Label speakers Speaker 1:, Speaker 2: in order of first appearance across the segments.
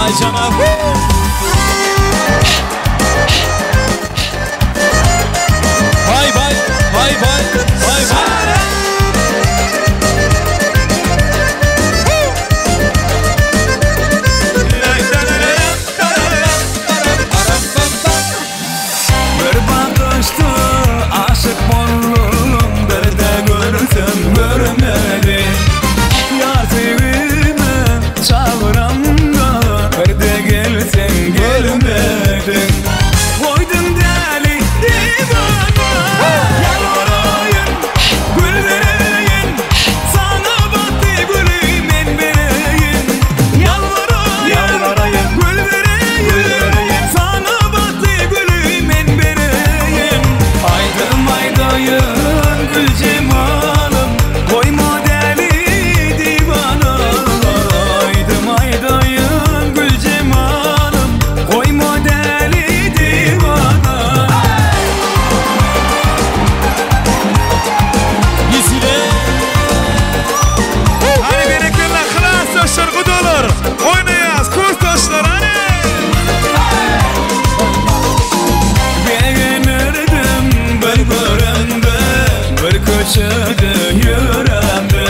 Speaker 1: Aycan'a Bay bay, bay bay, bay bay.
Speaker 2: Bir bakıştı aşık bollum, bir de görsem görmedi. Yar sevimi çağıram da, bir de gelsen gelmedin. Koydum deli divana, yalvarayım, gül vereyim. Sana baktı gülüm en vereyim. Yalvarayım, gül vereyim. Sana baktı gülüm en vereyim. Aydım aydayım gül cemalım, koyma deli divana. Aydım aydayım gül cemalım, koyma deli divana.
Speaker 1: Yüzüne
Speaker 3: Hani bereketler klas taşlar kudular. Oynayaz kurs taşlar hani.
Speaker 2: Beğenirdim bir göremde, bir köşede yüremde.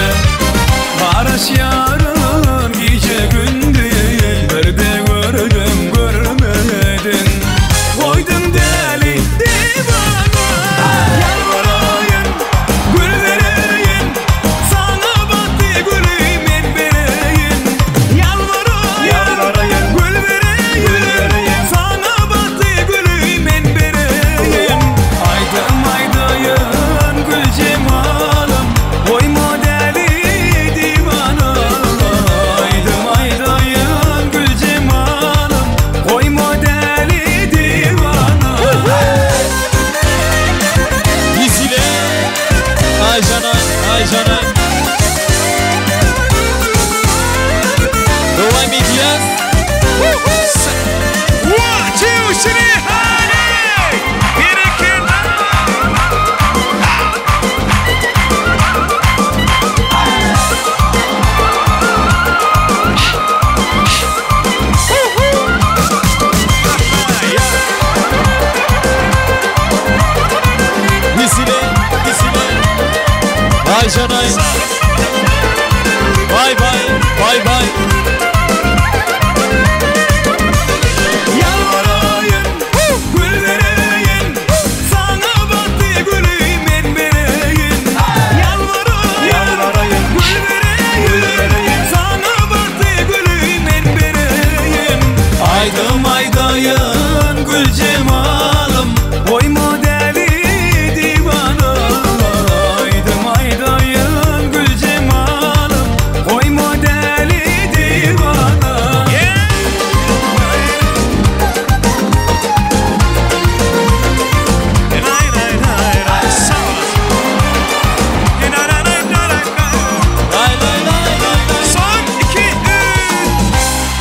Speaker 2: Barış yarın gece gündüz, bir de gördüm görmedin. Koydum deli divana, yalvarayım, gül vereyim. Sana baktı gülüm en vereyim. Yalvarayım, gül vereyim. Sana baktı gülüm en vereyim. Aydım aydayım gül cemalım, koyma deli divana. Aydım aydayım gül cemalım, koyma deli divana.
Speaker 1: yüzüne Aycan'a, Aycan'a Doğay Medyaz
Speaker 3: One, two, three, hani. Bereketler.
Speaker 1: Yüzüne, yüzüne Aycan'a Bay bay, bay bay.
Speaker 2: Yalvarayım, gül vereyim. Sana baktı gülüm en vereyim. Yalvarayım, gül vereyim. Sana baktı gülüm en vereyim. Aydım aydayım gül cemalım, koyma deli divana. Aydım aydayım gül cemalım, koyma deli divana.
Speaker 1: Lay lay lay lay lay.
Speaker 3: Son 2, 3.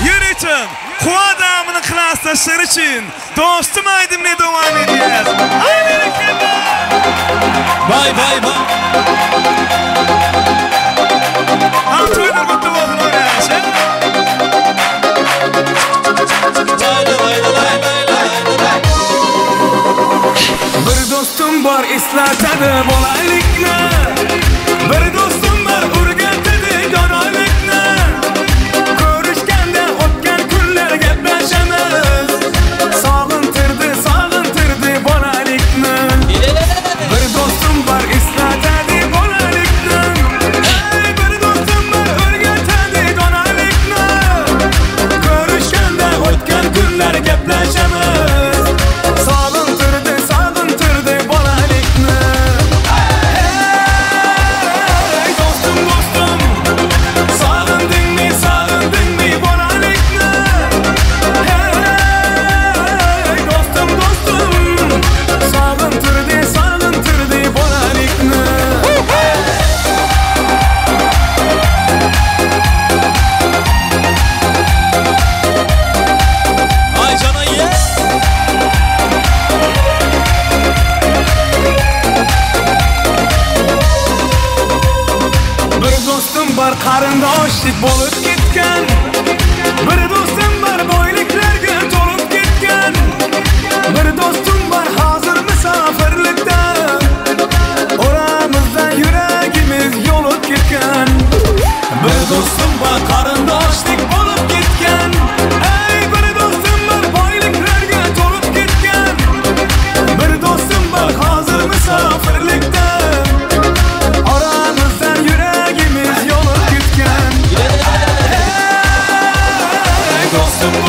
Speaker 3: Yürütün. Kuadamının klastaşları için dostum Aydın'la devam edeceğiz. Ay bereketler.
Speaker 1: Bay bay bay.
Speaker 3: Antrenör mutlu olun oynayacağız.
Speaker 1: Lay lay lay lay lay lay.
Speaker 2: Bir dostum var islatadi bolalikni. Bir dostum var o'rgatadi donolikni. Ko'rishganda o'tgan kunlar gaplashamiz. Sog'intirdi bolalikni. Bir dostum var islatadi bolalikni. Bir dostum var o'rgatadi donolikni. Ko'rishganda o'tgan kunlar gaplashamiz. Sog'intirdi bolalikni.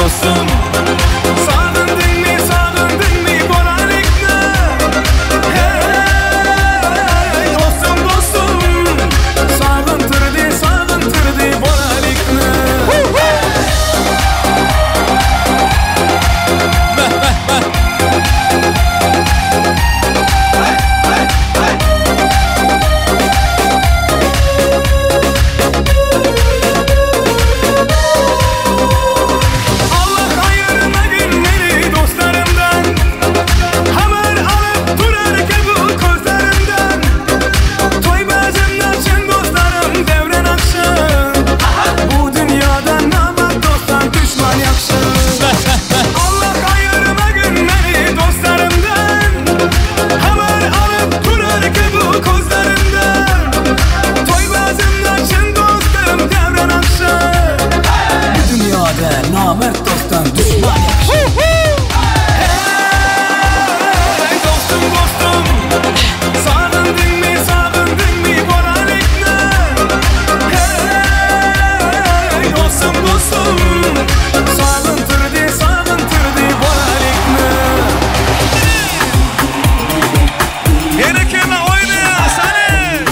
Speaker 2: dostum Sağdındın mi boralikna Hey dostum Sağdındırdı boralikna Namert dosttan düşman yakışır Hey dostum Sağdındın mi boralikna Hey dostum Sağdındırdı boralikna
Speaker 3: Yine kelle oynaya seni.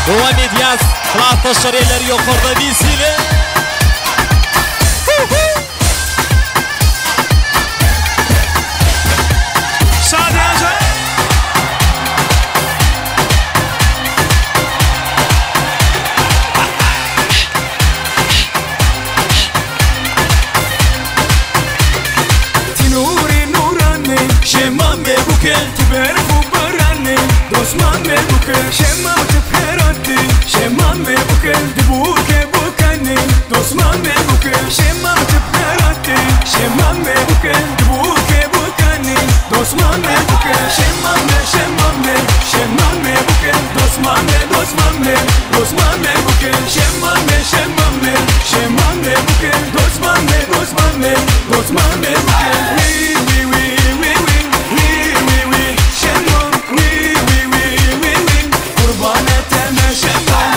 Speaker 1: Muhammed Yaz, Klahta şariyeleri yok orada birisiyle.
Speaker 3: Sade Hoca.
Speaker 2: Tinuri nurane Şemam be buke Tiber bu barane Dostman be buke Şemam tüperati Şemam be buke Dibuke bukane Dostman be buke Şemam tüperati Şemam be buke Dibuke bukane Dostman be buke Şemam be buke Dostman be buke Şemam be buke Dostman be buke Kurban eteme Şemam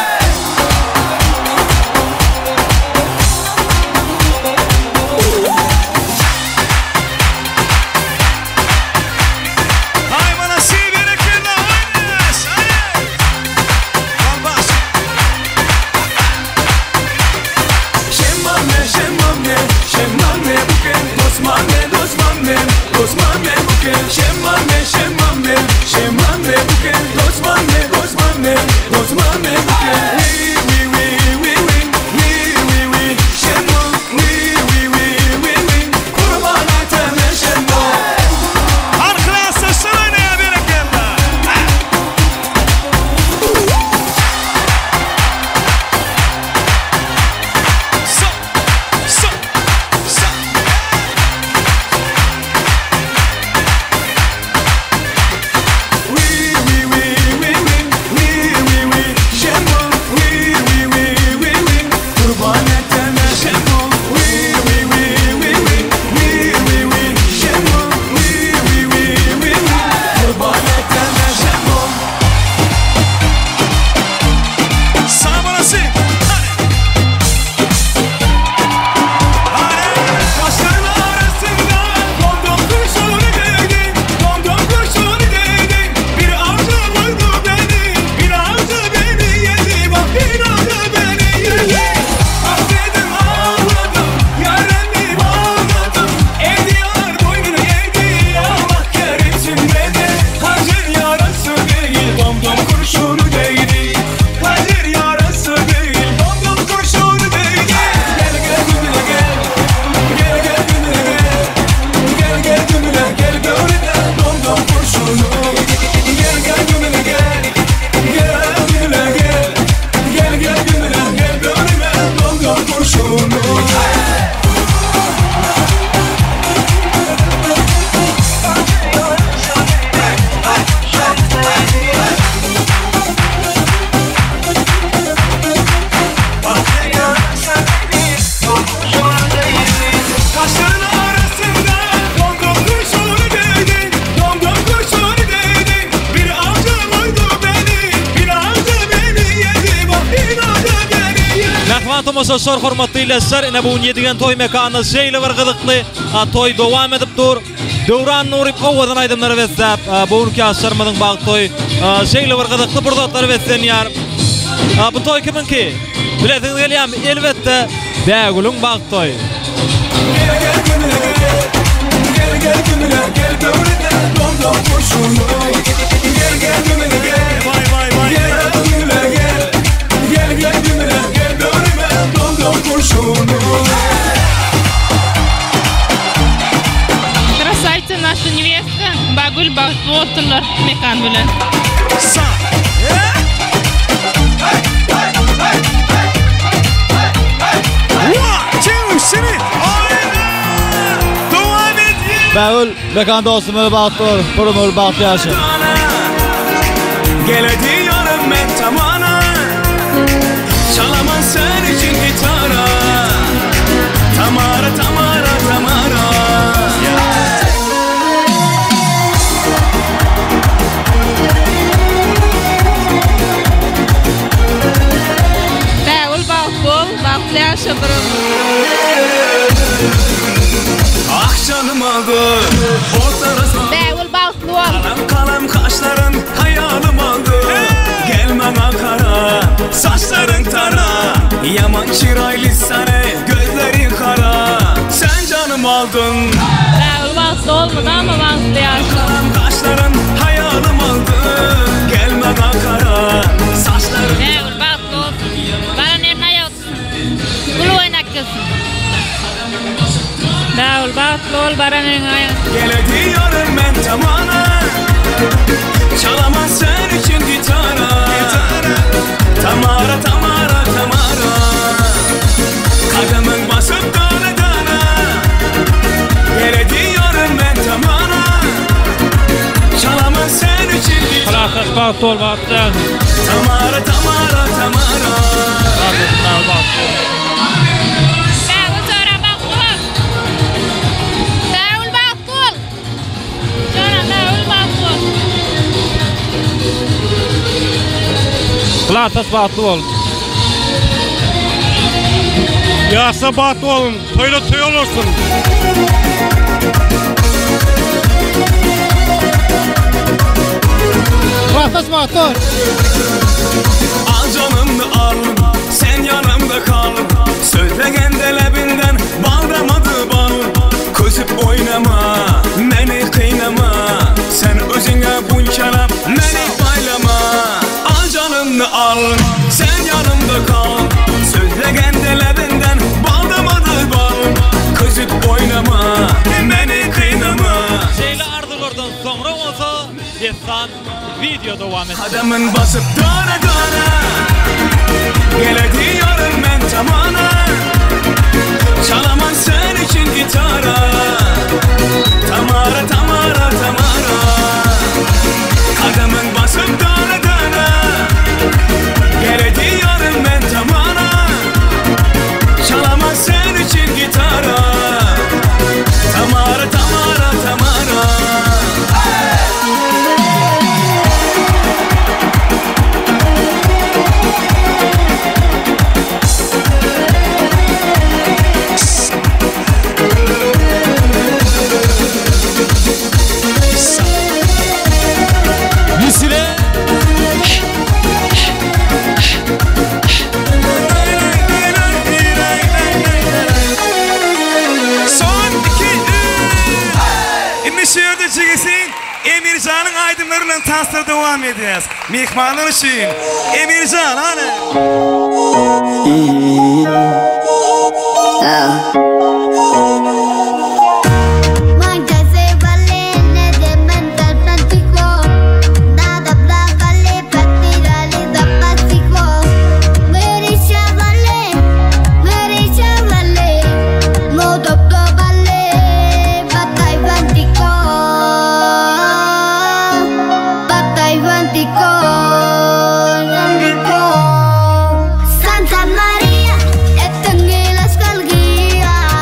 Speaker 1: tomoşaşlar hormatly ilesler ine bu yedigen toy mekanı şeýle bir gyzykly toy dowam edip dur. Döwran Nurup owadan aydymlary wetsap buňky aşarmadyň bag toy şeýle bir gyzykly burdatlar wetsenýär. Bu toy kiminki? Bilediňiz gelýärmi? Elbetde Bägülüň bag toy.
Speaker 4: Красавица наша невестка Багуль Бахтвотулар мекан bilen.
Speaker 5: Bägül mekan dostumy Bahtiyar, Purumul Bahtiyar.
Speaker 2: Geledi yarım men tamana Çalaman sen için gitara Tamara Tamara Tamara
Speaker 4: Bägül Bahtiyar şabrım.
Speaker 2: Ah canım aldı
Speaker 4: Bägül Bahtiyar.
Speaker 2: Kalem kalem kaşların hayalim aldı Gelme Ankara saçların tara Yaman çiraylı sana gözlerin kara Sen canım aldın
Speaker 4: Bägül Bahtiyar olmadı ama Bahtiyar.
Speaker 2: Kalem kaşların hayalim aldı Gelme Ankara saçların
Speaker 4: Bägül Bahtiyar. Bana nerede yok? Gulu oynak kız. Bägül Bahtiyar bana nerede?
Speaker 2: Geledi yarım men tamana Çalamaz sen için gitara Tamara Tamara Tamara Kadımın basıp dana dana Geledi yarım men tamana Çalamaz sen için gitara Tamara Tamara Tamara
Speaker 4: Bägül Töre Bahtiyar. Bägül Bahtiyar. Canım Bägül Bahtiyar.
Speaker 6: Klatas Bahtiyar. Yasa Bahtiyar, toyla toy olursun.
Speaker 5: Klatas Bahtiyar.
Speaker 2: Al canımı al sen yanımda kal Söylegen delebinden bağlamadı bal Közüp oynama beni kıynama Sen özüne bunçalap beni baylama Al canımı al sen yanımda kal Söylegen delebinden bağlamadı bal Közüp oynama beni kıynama
Speaker 1: Şeýle arzulardan soňra bolsa destan video dowam etsin.
Speaker 2: Adamın basıp dana dana Geledi yarım men tamana Çalaman sen için gitara Tamara Tamara Tamara Adamın basıp dana dana Geledi yarım men tamana Çalaman sen için gitara Tamara Tamara Tamara Emircan'ın aydınlarıyla tasla devam edeceğiz. Mihmanlar için Emircan hani.
Speaker 7: Santa Maria, tengilas kalgia.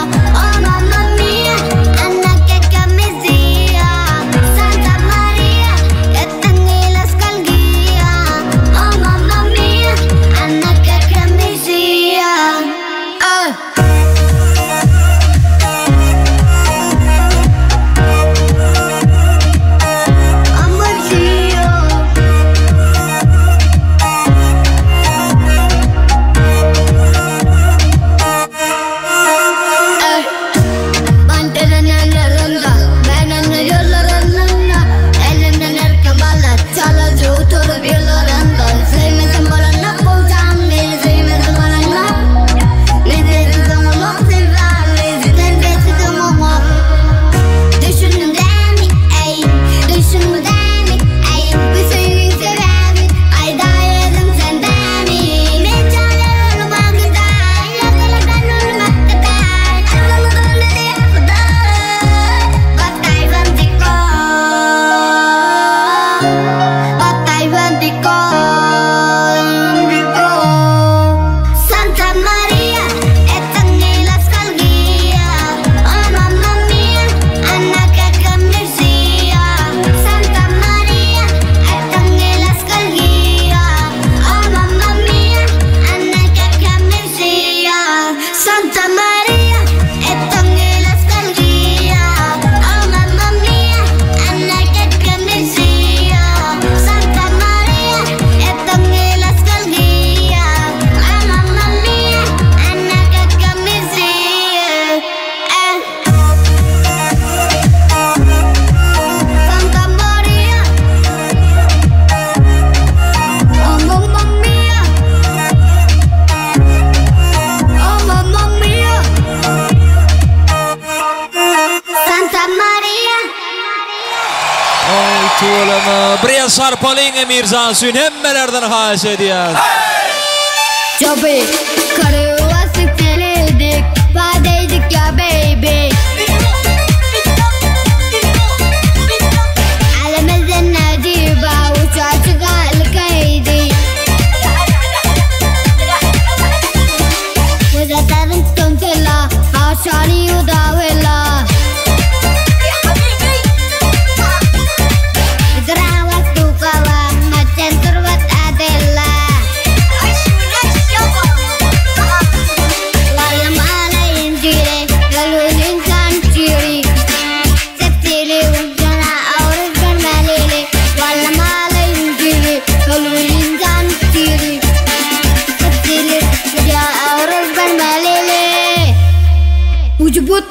Speaker 1: tuğulunu bir sarpalayın Emircan suyun hemmelerden haş ediyaz.
Speaker 7: Joby, karıvası teledik, badeydik ya baby. Alemizden nadiba, uçağı çıkarlıkaydı. Uzatarın tontela, aşağını udavela. Terawat tukawa, macam terwat adela. Ujubut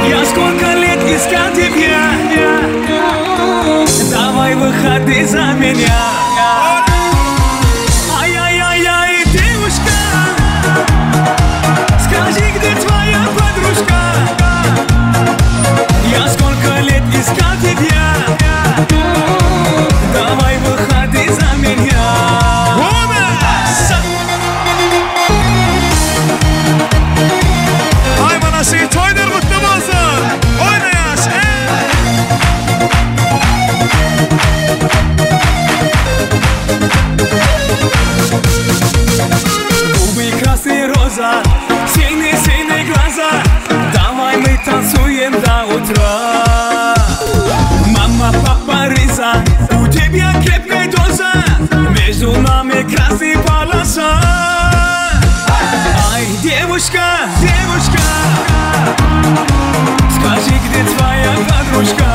Speaker 7: Я сколько лет искал тебя. Давай выходи за меня. Ай-яй-яй-яй, девушка, скажи, где твоя подружка? Я сколько лет искал тебя. Давай выходи за меня.
Speaker 3: Şey toydur mutlu olsun. Oynayaş.
Speaker 2: Губы красные роза, синие глаза. Давай мы танцуем до утра. Мама, папа, Риза, у тебя крепкая доза. Между нами красная полоса. Ай, девушка, девушка, скажи, где твоя подружка?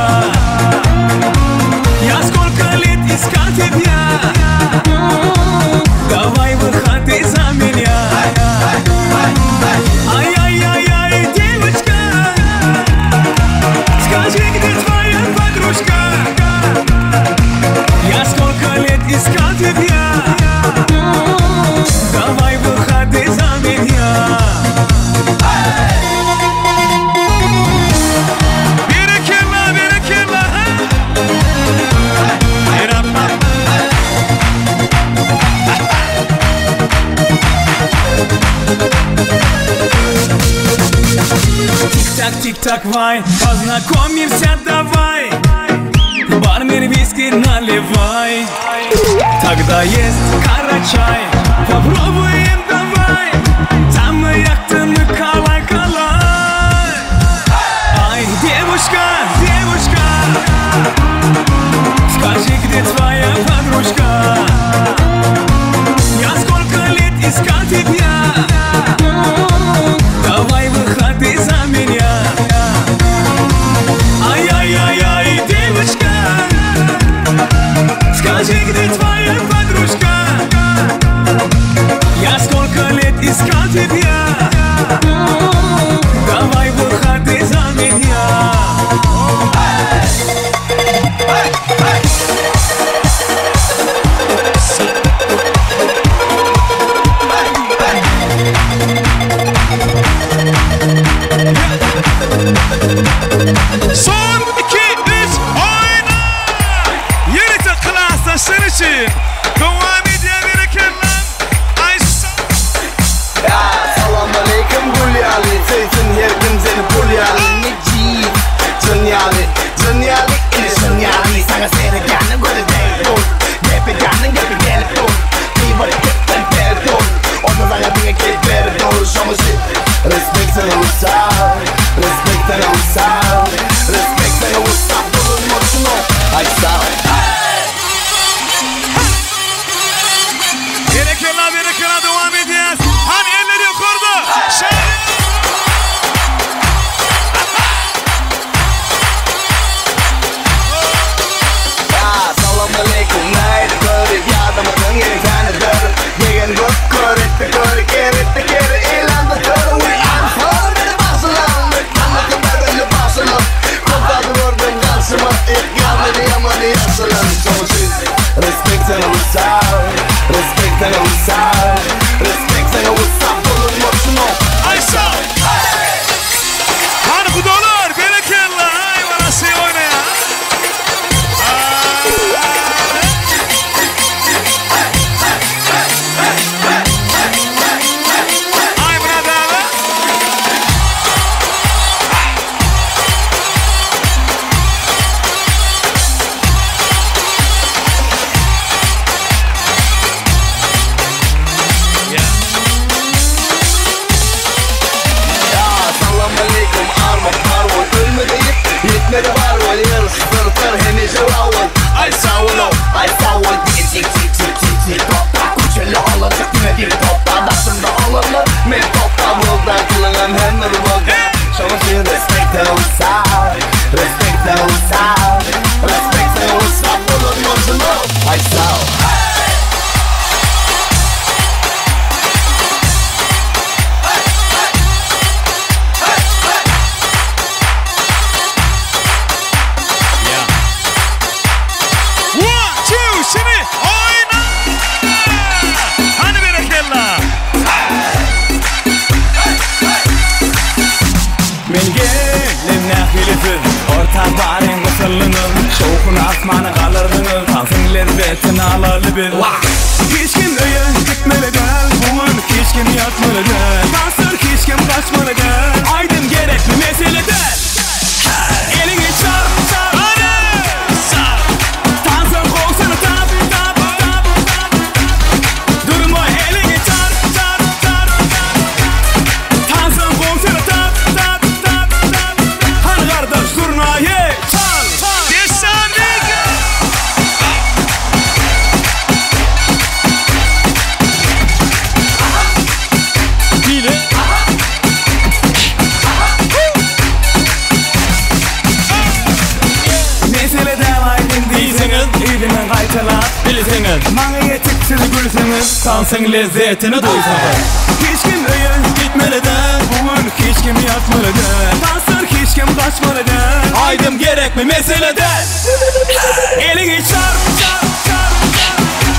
Speaker 2: Я сколько лет искал тебя. Давай выходи.
Speaker 7: искать тебя. Давай выходи за меня. Тик-так, вай, познакомимся, давай. Бармен виски наливай. Тогда есть карачай, попробуем, давай. Там яхтаны калай-калай. Ай, девушка, девушка, скажи, где твоя подружка? Я сколько лет искал тебя. Давай выходи за меня. Ай-яй-яй-яй, девочка, скажи, где твоя подружка? Я сколько лет искал тебя. Давай выходи за меня.
Speaker 3: Son 2-3 oyna. Yeni klaslaşlar için devam edebilirken Ayşe.
Speaker 8: Ya salam aleyküm Gulyali, zeytin yerdim seni Gulyali. Neci Dünyali, dünyali ili dünyali. Sana sevdiğini görecek ol. Yapacağını gelip ol. Bir var gittin perde ol. Onu sana bir ekip perde ol. Şaması respect sana uysal. Respect sana uysal. Respect sana uysal. Bulunmasın o Aysal.
Speaker 3: Berekela devam edeceğiz. Hani elleri yukarıda.
Speaker 8: Ya salam aleyküm. Neydi görüp yadımın yeri tanıdır. Yegen gök körüttü körü keritti keri ilandı körü. We are for the basılan. Anlatın berbelli basılan. Kopadı vurdum karşıma. İlk yanları yamanı yaşılan. Sonuçsuz respect sana uysal. Respect sana uysal. Respect sana uysal. Bulunmasın o
Speaker 3: Ayşe. Hani bu dolar berekella. Ay bana şey oyna ya. Ay brother.
Speaker 8: Ya salam aleyküm arma parvol ölmedeyip yetmedi var ol yarısı sırtlar hemize avul ay savul ay savul tik tik tik tik tik tik topla kuçeli alacak yine bir topla dasında alınır men topla buldan kılınan henler buldan şaması respect and uysal respect and uysal respect and uysal bulunmasın o ay savul
Speaker 3: Şimdi oyna. Hani berekella.
Speaker 7: Men gelin nahilidir orta baren gısırlınır Şoğun asmanı kalırdınız Tansın lezzetini alarlı bil Hiç kim öye gitmeli del Bugün hiç kim yatmalı del Dansır hiç kim kaçmalı del Aydın gerekli mesele del Elini çar çar çar Tansın koğsunu tap tap tap Durma elini çar çar çar Tansın koğsunu tap tap tap Hani kardeş turnayı çal
Speaker 3: Desanika.
Speaker 1: Dile.
Speaker 7: Mesele del aydın değilsiniz İlinin kaytalar
Speaker 1: Bilseniz.
Speaker 7: Bana yetiksiz gülsünüz Tansın lezzetini duysanız Hiç kim öye gitmeli de Bugün hiç kim yatmalı de Dansır hiç kim kaçmalı de Aydım gerek mi mesele de Elini çar çar çar çar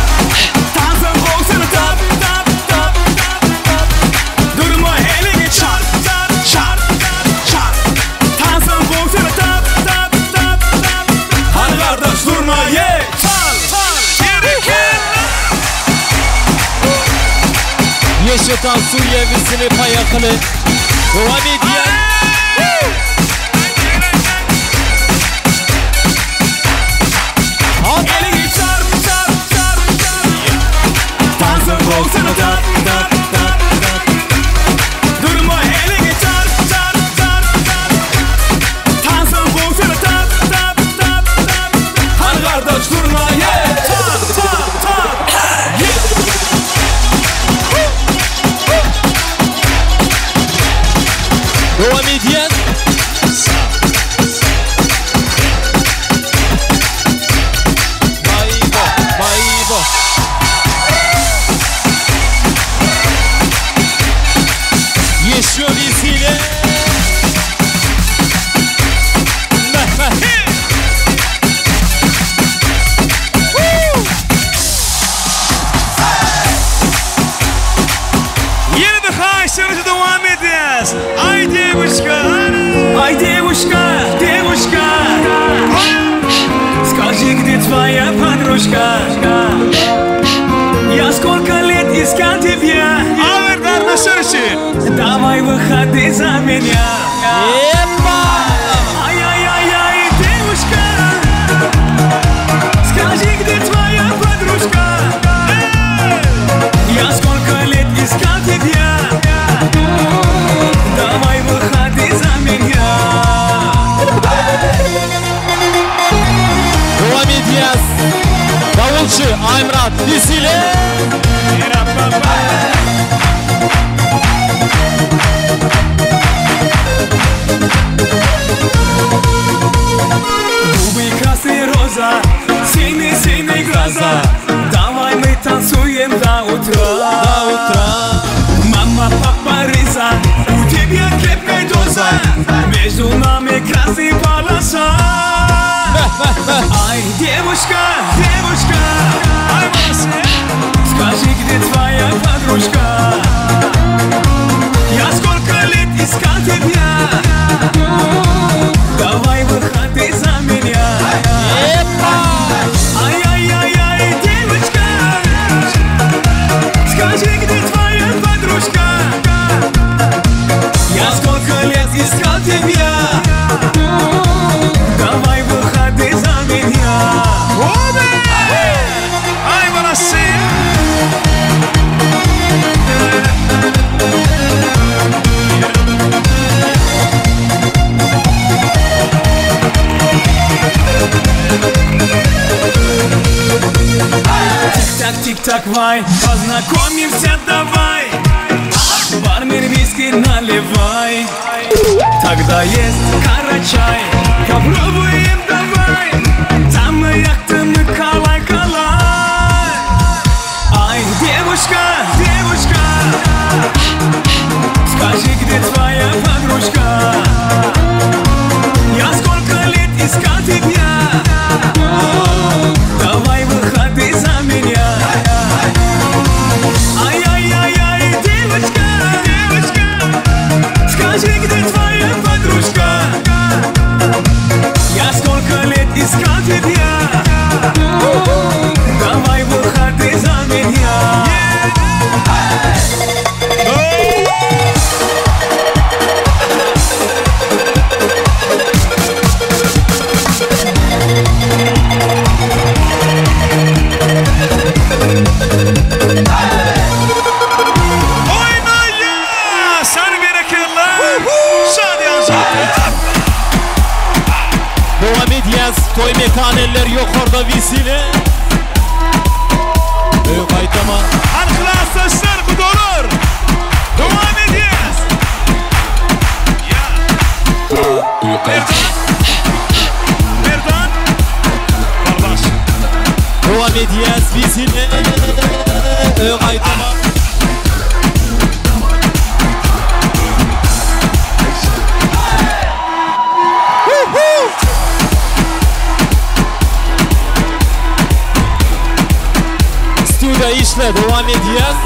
Speaker 1: Şetan Suriye visini payaklı devam ediyor.
Speaker 2: Elini çar çar çar çar Dansın boksana tap tap tap tap Durma elini çar çar çar çar Dansın boksana tap tap tap tap Hadi kardeş durma yeah Tap tap tap
Speaker 1: Devam ediyor. Baybo. Yaşıyor birisiyle.
Speaker 3: Yeni bir haşırıcı devam edeceğiz. Ay девушка,
Speaker 2: Ай, девушка, девушка Скажи, где твоя подружка Я сколько лет искал тебя
Speaker 3: ağır kardeşlerçi.
Speaker 2: Давай выходи за меня Ай-яй-яй-яй, девушка Скажи, где твоя подружка Я сколько лет искал тебя Давай выходи за меня
Speaker 1: Devam ediyoruz. Davulcu Aymrat birisiyle.
Speaker 2: Губы красные роза, синие глаза Давай мы танцуем до утра Мама, папа, Риза, у тебя крепкая доза Между нами красный полоса Ай, девушка, девушка Ай, скажи, где твоя подружка Я сколько лет искал тебя Давай выходи за меня Ай-яй-яй-яй, девочка Скажи, где твоя подружка Я сколько лет искал тебя Давай выходи за меня
Speaker 3: Ay balası.
Speaker 2: Тик-так, тик-так, вай, познакомимся давай Бармен виски наливай Тогда есть карачай Попробуем давай Там яхтами калай-калай Ай, девушка, девушка Скажи, где твоя подружка Я сколько лет искал тебя Давай выходи за меня Ай-яй-яй-яй, девочка, девочка Скажи, где твоя подружка Я сколько лет искал тебя Давай выходи за меня
Speaker 3: Oynayın. Sarı bereketler. Şadiyan.
Speaker 1: Devam ediyoruz. Toy mekaneller yok orada visile. Büyük aytama.
Speaker 3: Arkadaşlar bu da olur. Devam edeceğiz. Merdan. Kardeş.
Speaker 1: Devam ediyoruz visile. Büyük aytama. Stüdyo işle devam ediyoruz.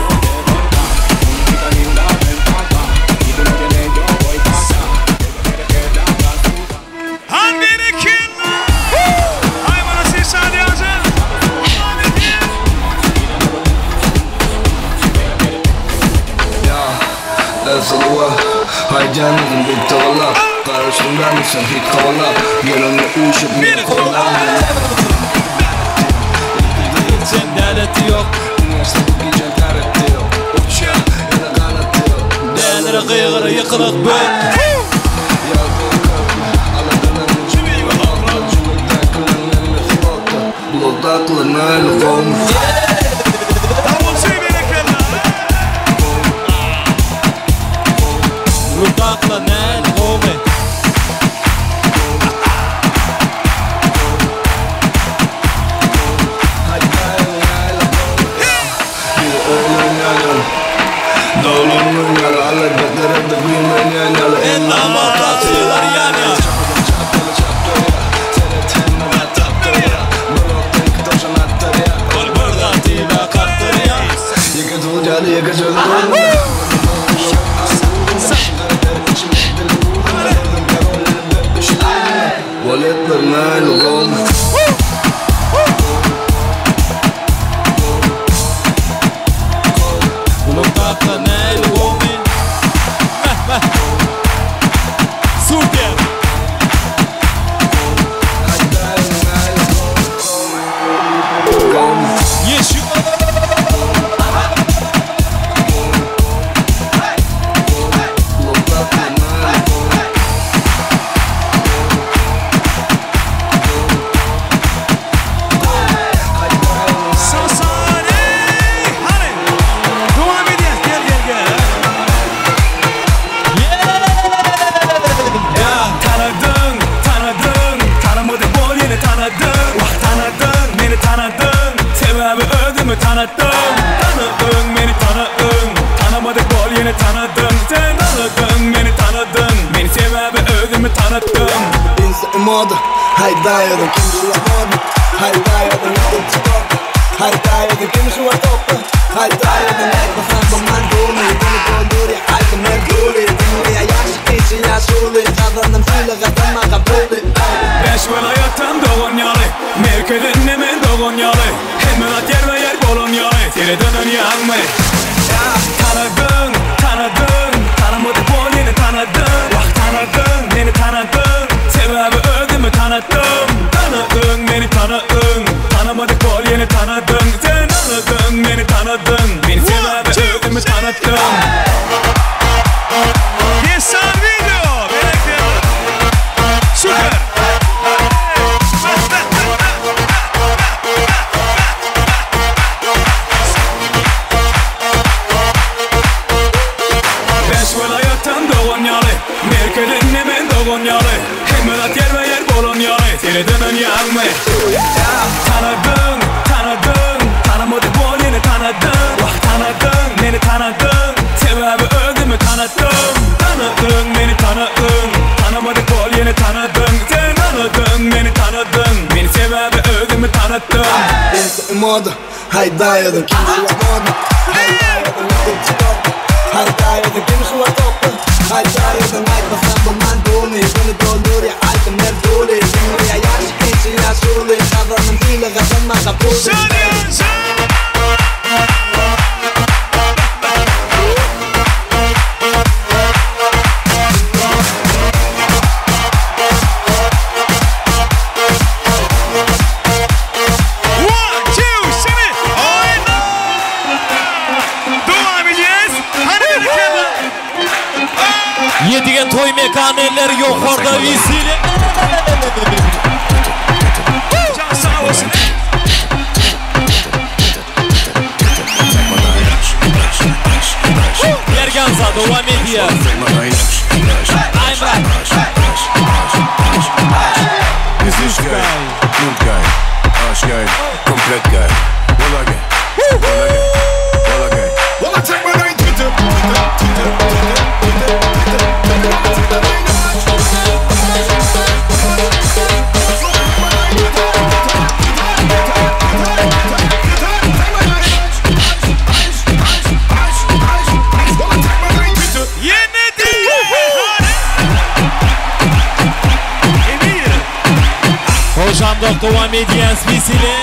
Speaker 8: Haycanızın bir tavalak Karşımdan mısın hit kavalak Yanımda uyuşup beni kovalak
Speaker 1: Sen devleti yok
Speaker 8: Üniversitede giyecek karette yok Uçak ya da kanatte yok
Speaker 1: Değerlere kıyıgırı yıkılık bön
Speaker 8: Yazdım kapı Aladığının uçuyor Altlar cümlekten kılanlarını sıvattı Bulutlar kılanlarını kovmuş
Speaker 1: Rukakla nel kome Ama tatlılar yan yan Kolbırdatıyla kattırıya Rukakla nel kome Super Yeşil
Speaker 7: Tanıdın beni tanıdın Tanımadık bol yine tanıdın Sen tanıdın beni tanıdın Beni sebebi ödümü tanıdın
Speaker 8: İnsan moda Haydayadın kim bulamadı Haydayadın adım çıkardı Haydayadın kim şu var toplu Haydayadın ekmasan bundan doğmayı Beni doldur ya kalbim her dolu Dünya yaşık için yaşılı Kazandım suyla kazanma kabulü
Speaker 7: Beş velayattan doğun yalı Merkezin hemen doğun yalı Hemen at yer ve yer bolun yalı Seni dönün yanma Tanıdın, tanıdın Tanımadık bol yine tanıdın Tanıdın, beni tanıdın Sebebi ödümü tanıdın Tanıdın, beni tanıdın Tanımadık bol yine tanıdın Sen tanıdın, beni tanıdın Beni sebebi ödümü tanıdın
Speaker 3: Yesan video. Süper.
Speaker 7: Beş velayattan doğun yalı Merkezin hemen doğun yalı Hemen at yer ve yer bolun yalı Seni dönün yanma Tanıdın, tanıdın Tanımadık bol yine tanıdın Tanıdın, beni tanıdın Sebebi ödümü tanıdın Tanıdın, beni tanıdın Tanımadık bol yine tanıdın Sen tanıdın, beni tanıdın Beni sebebi ödümü tanıdın
Speaker 8: İnsan moda Haydayadın kim bulamadı Haydayadın adım çıkardı Haydayadın kim şu var toplu Haydayadın ekmasan bundan doğmayı Beni doldur ya kalbim her dolu Dünya yaşık için yaşılı Kazandım suyla kazanma kabulü
Speaker 1: Yedigen toy mekaneller yukarıda vesile
Speaker 3: Can sağ olsun.
Speaker 1: Yerganza devam ediyor Ayman
Speaker 9: This is guy, good guy, ash guy, complete guy. All again, all again, all again.
Speaker 3: Well, I take my name to the
Speaker 1: Hocam devam ediyor vesile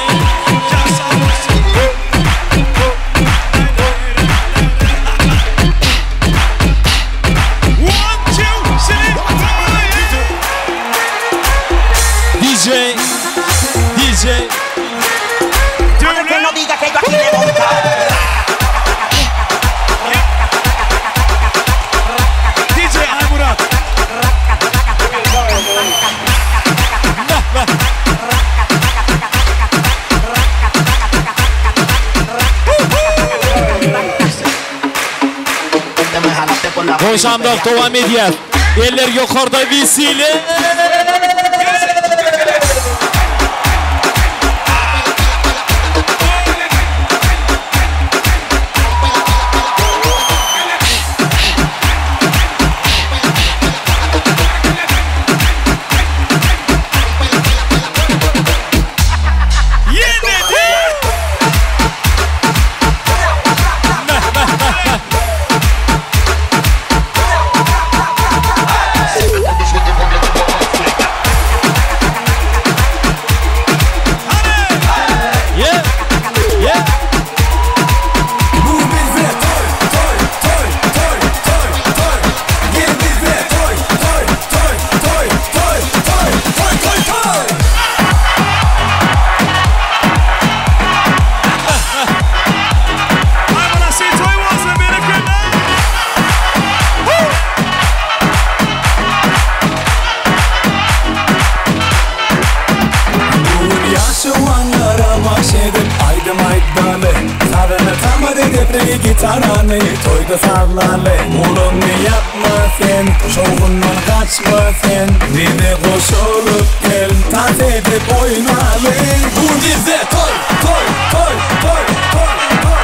Speaker 3: One,
Speaker 10: take a kill them out.
Speaker 3: DJ Aymurat.
Speaker 1: Hoşamdaq devam ediyat. Eller yukarıda vesile.
Speaker 7: Gitarani toyda sarlalı Oğlum ne yapma sen Şovundan kaçma sen Bize koşulup gel Taz edip oynalı Bu bize toy toy toy toy toy toy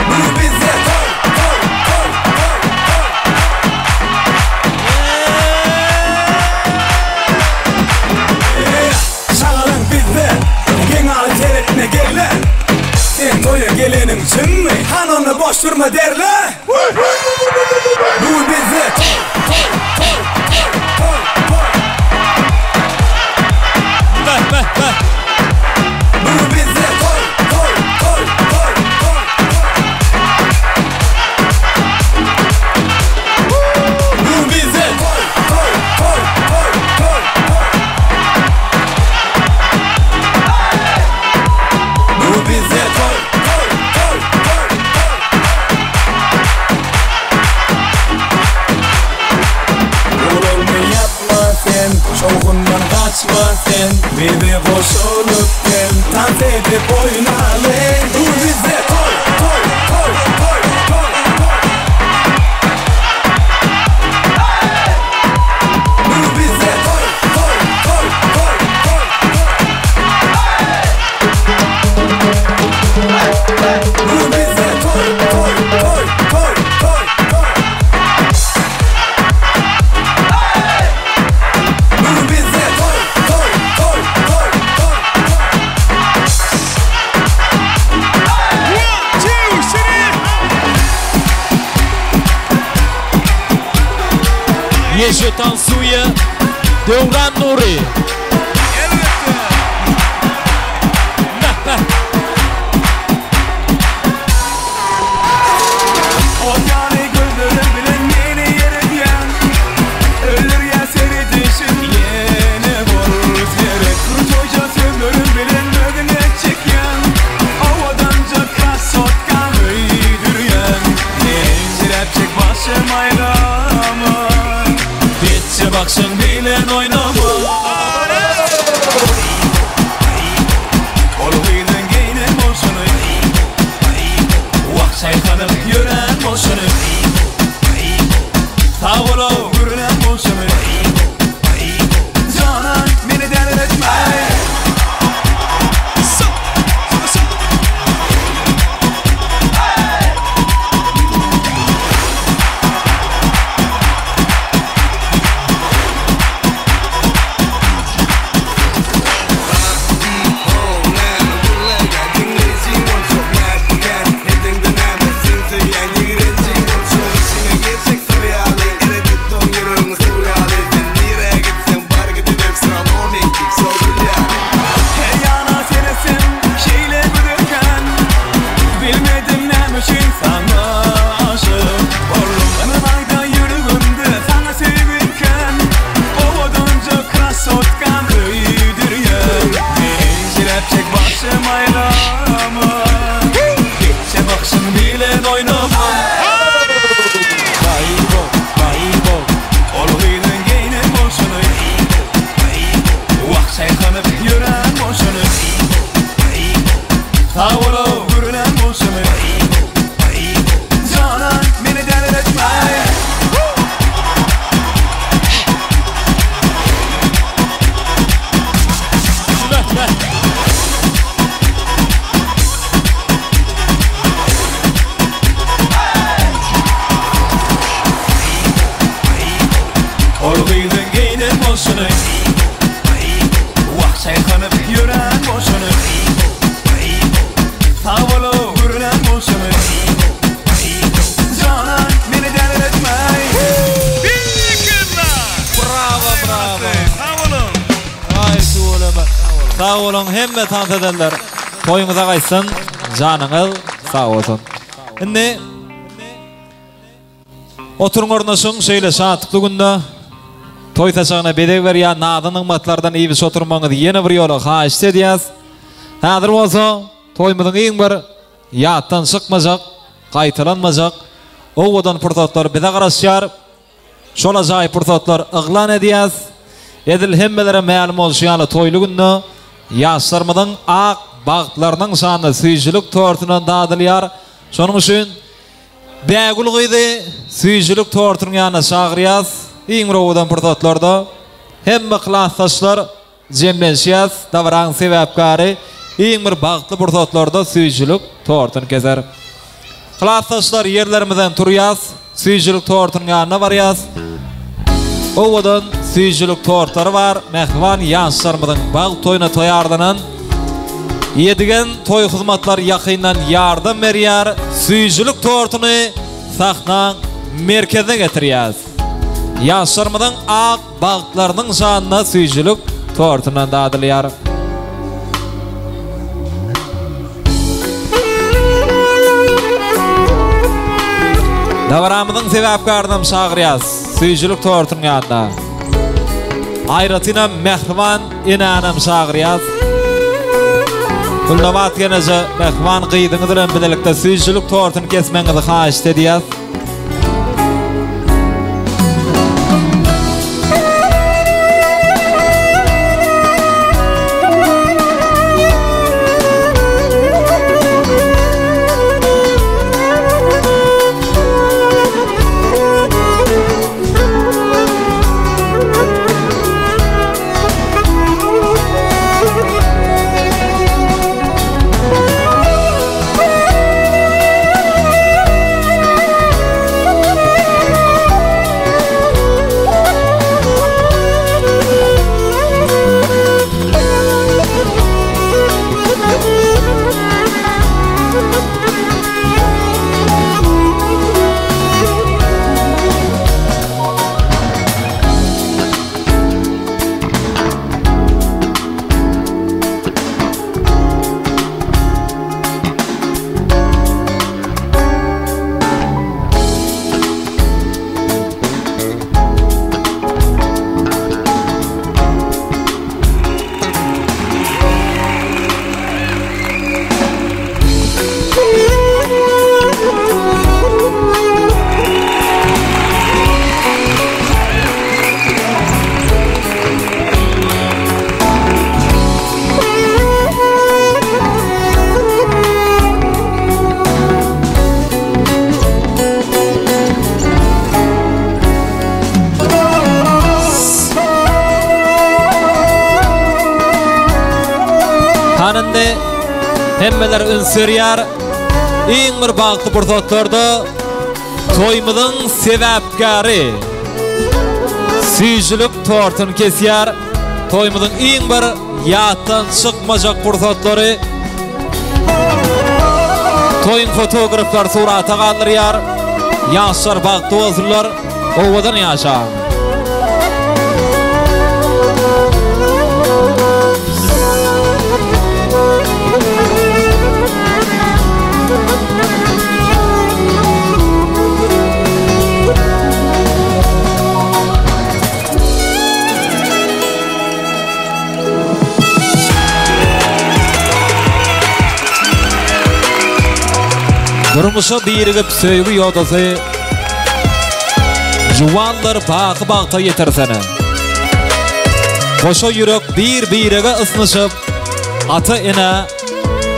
Speaker 7: Bu bize toy toy toy toy toy Şağalın bizde Genel teretine gelle Sen toya gelenin için mi? Hanını boş durma derle Bu bize toy toy toy toy toy toy
Speaker 1: Beh beh beh
Speaker 7: Bu bize toy toy toy toy toy Bu bize toy toy toy toy toy Bu bize toy toy toy toy Oğlum yapma sen Şovundan kaçma sen Bize koşulup gel Taz edip oynalı Bu bize toy toy toy toy toy Bu bize toy toy toy toy toy Bu bize toy toy toy toy toy toy Bu bize toy toy toy toy toy
Speaker 1: Yeşil Tansu'ya Devran Nuri.
Speaker 7: O yani gözleri bilen yeni yere diyen Ölür ya seni düşün yeni vurur yere Kurt hoca sevlerin bilen ödüne çeken Avadanca kasotkan öydüryen Zincirepçek başım ayrama Bitçe baksın bilen oynama
Speaker 5: be.
Speaker 2: Orduydun giyden boşunu Vahşay kanıp yüren boşunu Tavolo görünen boşunu Canan beni deli etmey
Speaker 1: Bravo, bravo.
Speaker 3: Sağ olun.
Speaker 1: Ay suulama. Sağ olun hemme tant edenler. Toyuňuza gaýsyn, janyňyz sağ olsun. Indi oturuň ornaşyň şeýle şatykly günde toy taşagyna bedeg berýän nadanyň matlardan iýbis oturmaňyzy ýene bir ýola haýyş edýäs. Häzir bolsa toýmyzyň iň bir ýatdan çykmajak, gaýtalanmajak owadan pursatlar bize garaşýar. Şola jaý pursatlar yglan edýäs. Edil hemmelere ma'lum bolýan toýly günde ýaşlarmyň ak bagtlarynyň sany süýjülük tortunan dadylýar. Şonuň üçin bägul gydy süýjülük tortunyň ýanyna çagyrýas. Iň rowadan pursatlarda hemme klassdaşlar jemlenýär, dawran sebäpkary iň bir bagtly pursatlarda süýjülük tortun kezer. Klassdaşlar ýerlerimizden turýas, süýjülük tortunyň ýanyna barýas. Owadan süýjülük tortary bar, mehman ýaşlarmyň bag toýuna toýardynan ýedigen toy hyzmatlar ýakyndan ýardam berýär, süýjülük tortuny sahnaň merkezine getirýär. Ýaşlarmyň ak bagtlarynyň şanyna süýjülük tortunan dadylýar. Dawramyň sebäpkarynam çagyrýas, süýjülük tortunyň ýanynda. Aýratyna mehman inanam çagyrýas. Kullabat geneje mehman gyýdyňyz bilen bilelikde süýjülük tortuny kesmeňizi haýyş edýäs. Hanande hemmeler ünsürýär. Iň bir bagtly pursatlarda toýmyzyň sebäpkary süýjülük tortuny kesýär. Toýmyzyň iň bir ýatdan çykmajak pursatlary toýun fotograflar surata galdyrýar. Ýaşlar bagtly bolsunlar, owadan ýaşar. Durmuşa birigip söýgü ýodasy juwanlar bagta ýetersene. Koşa ýürek bir-birige ısnyşyp ata ene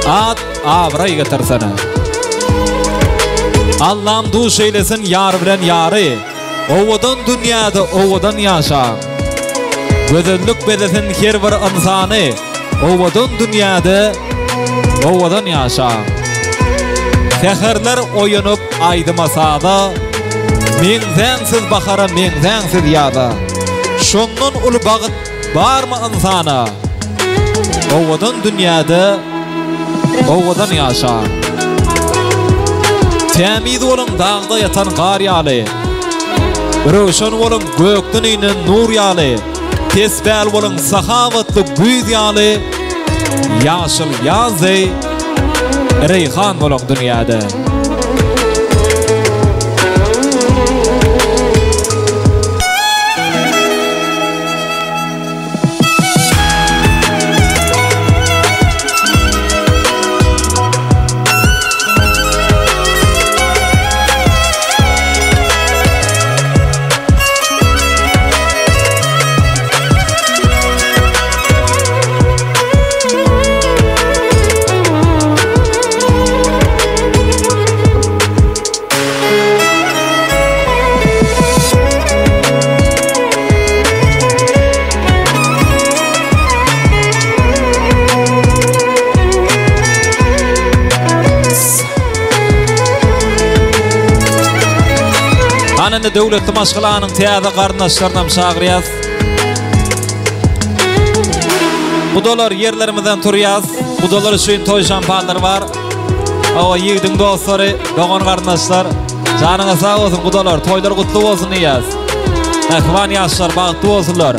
Speaker 1: at awra ýetersene. Allah'ım duş eylesin yar bilen ýary. Owadan dünýäde owadan ýaşa. Gözellik bedesin her bir insany Owadan dünyada owadan yaşa. Seherler oyanıp aydımasa men sensiz bakara men sensiz yada. Şondan ulu bağıt barma insana. Owadan dünyada owadan yaşa. Temiz olun dağda yatan gar ýaly. Roşan olun gökden inen nur ýaly. Tesbel olun sahavatly güýz ýaly. Yaşıl ýazy reyhan olun dünyada. Ananda döwletli maşgylanyň täze garnaşlaryna şagyrýas. Budalar yerlerimizden turýas. Budalar üçin toý şampanylar bar. Awa ýigdiň dostlary, dogan garnaşlar, janyňa sag bolsun budalar, toýlar gutly bolsun diýäs. Ähwan ýaşlar bagty bolsunlar.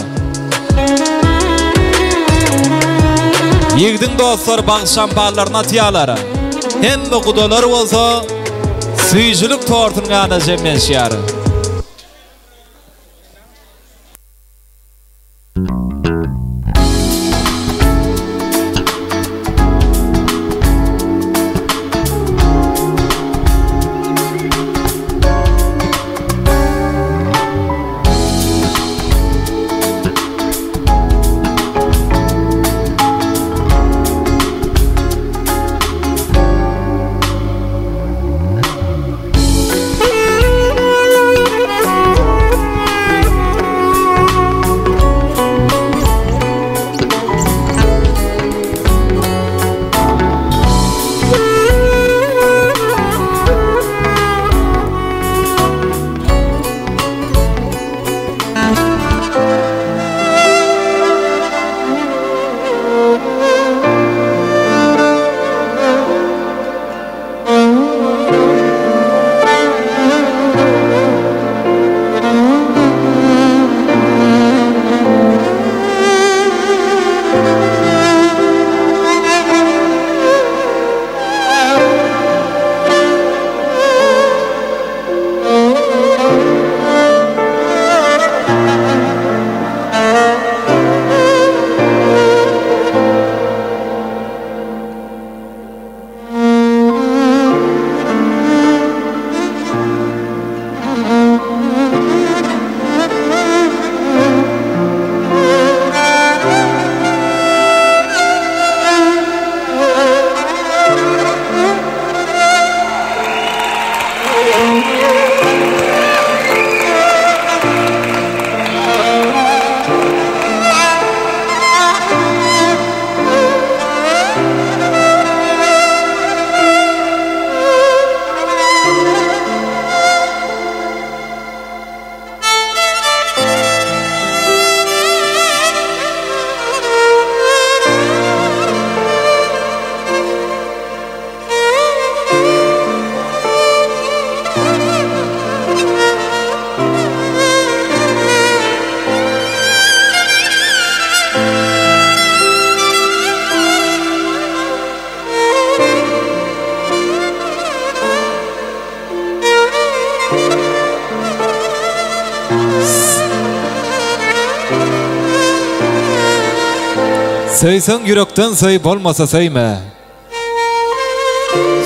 Speaker 1: Ýigdiň dostlar bag şampanylaryna atýarlar. Hemme budalar bolsa süýjülük tortuny gana jemleşýär. Söýseň yürekden söýüp bolmasa söýme.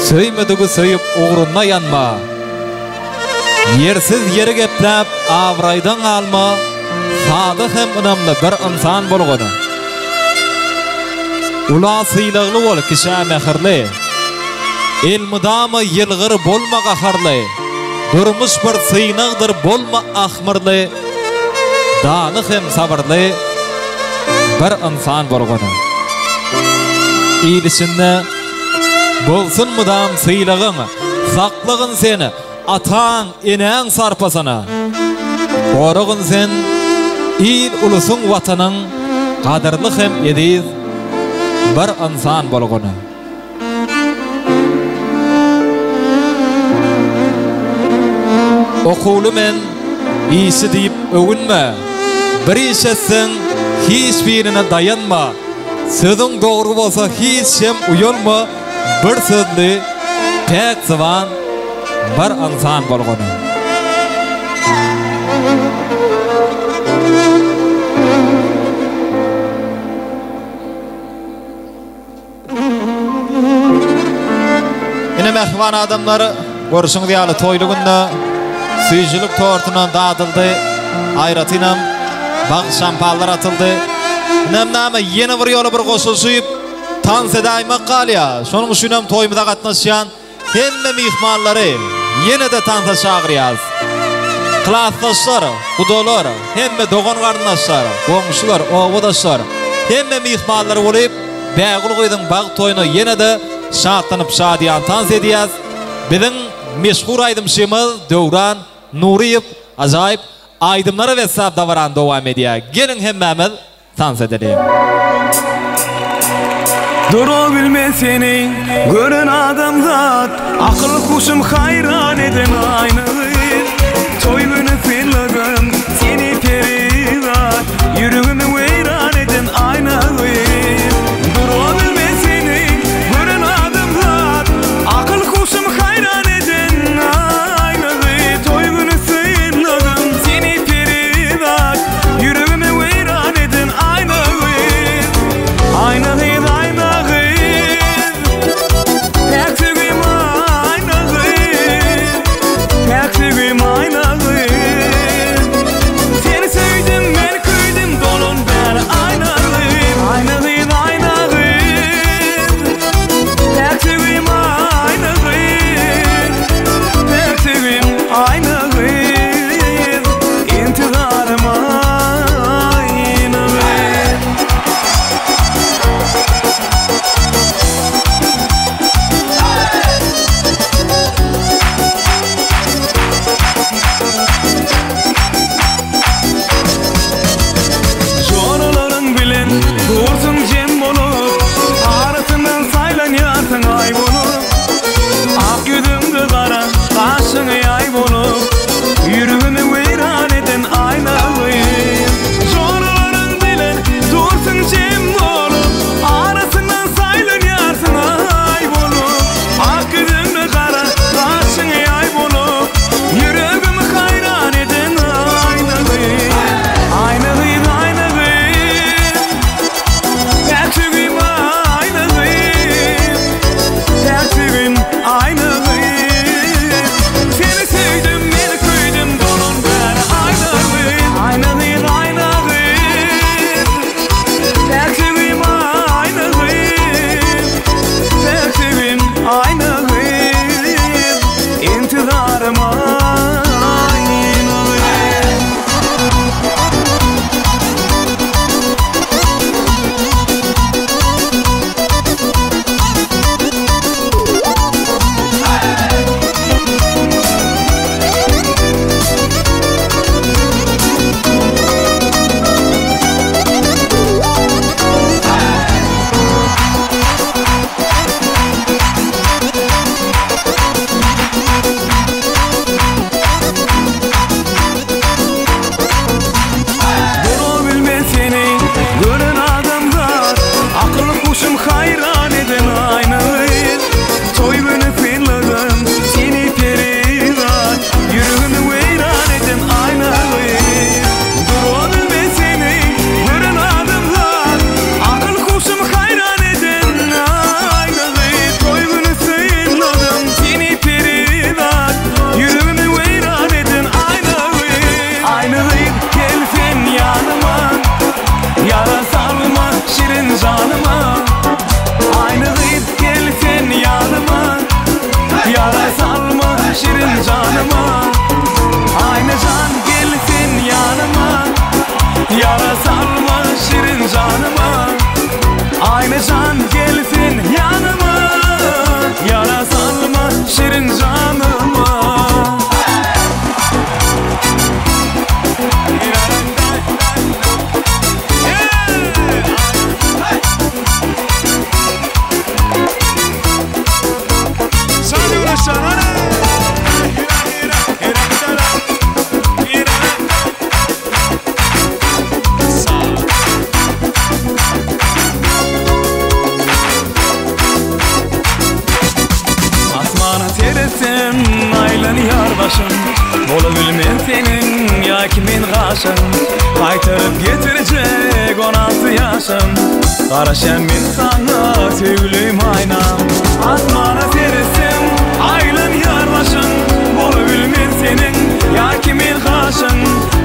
Speaker 1: Söýmedigi söýüp ogrunyna ýanma. Yersiz ýere gepläp awraýdan alma. Sady hem önamly bir insan bolgany. Ula syýlygly bol, kişä mehirli. Elmydama ýylgyr bolma gaharly. Durmuş bir syýnagdyr bolma ahmyrly. Dany hem sabırly bir insan bolgany. iýilişinde bolsun mudam syýlagyň, saklagyn seni ataň, eneň sarpasana. Goragyn sen il ulusuň watanyň gadyrly hem ediz bir insan bolgony. Okuly men iyisi diýip övünme. Bir iş etsen hiç birine dayanma. Sözüň dogry bolsa hiç hem uyalma. Bir sözli, pek zıvan bir insan bolgony. Ine mehman adamları görüşüň diýaly toýlugunda süýjülük tortunan dadyldy, aýratynam bag şampallar atyldy. Nämnäme ýene bir ýola bir goşulşyp tans edäýmek galýa. Şonuň üçin hem toýmyda gatnaşýan hemme mihmanlary ýene de tansa çagyrýas. Klassdaşlar, gudolar, hemme dogan garnaşlar, goňşular, owadaşlar, hemme mihmanlary bolup Bägul goýdyň bag toýuny ýene de şatlanyp şadiýan tans edýäs. Biziň meşhur aýdymçymyz Döwran Nuriýew ajaýyp aýdymlara we sabda baran dowam edýär. Gelin hemmemiz tans edelim.
Speaker 7: Duru bilmeseni gören adamzat, akıl kuşum hayran eden aynı. Toyunu fırladım seni perivat, yüreğimi veyran eden aynı. Duru bilmeseni gören adamzat, akıl kuşum hayran eden aynı. Toyunu fırladım seni perivat, yüreğimi veyran eden aynı. Aynı. Seni sevdim, ben kıydım, dolun gelsin yanıma, yara salma şirin canıma. Aylan yar başım Ola bilmem senin ya kimin kaşın Kaytırıp getirecek 16 yaşım Karaşan min sana sevgiliyim aynam Asmana serisim aylan yar başım Ola bilmem senin ya kimin kaşın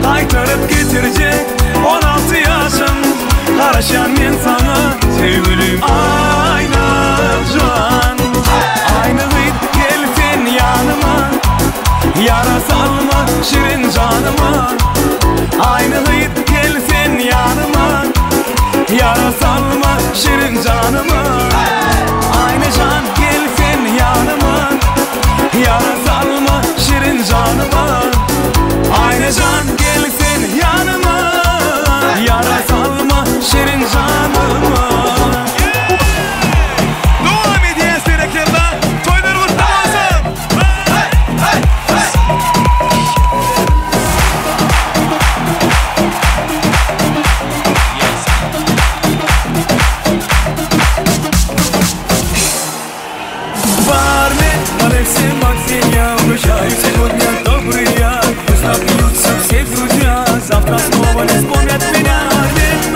Speaker 7: Kaytırıp getirecek 16 yaşım Karaşan min sana sevgiliyim aynam can Aynı git gelsin yanıma Yara salma şirin canıma Aynı hıyt gelsin yanıma Yara salma şirin canıma Aynı can gelsin yanıma Yara salma şirin canıma Aynı can gelsin yanıma Yara salma şirin canıma
Speaker 3: Devam ediyor senekerler Toylar kutlu olsun
Speaker 7: Алексей Максимов, обещаю сегодня добрый я Пусть напьются все друзья, завтра снова не вспомнят меня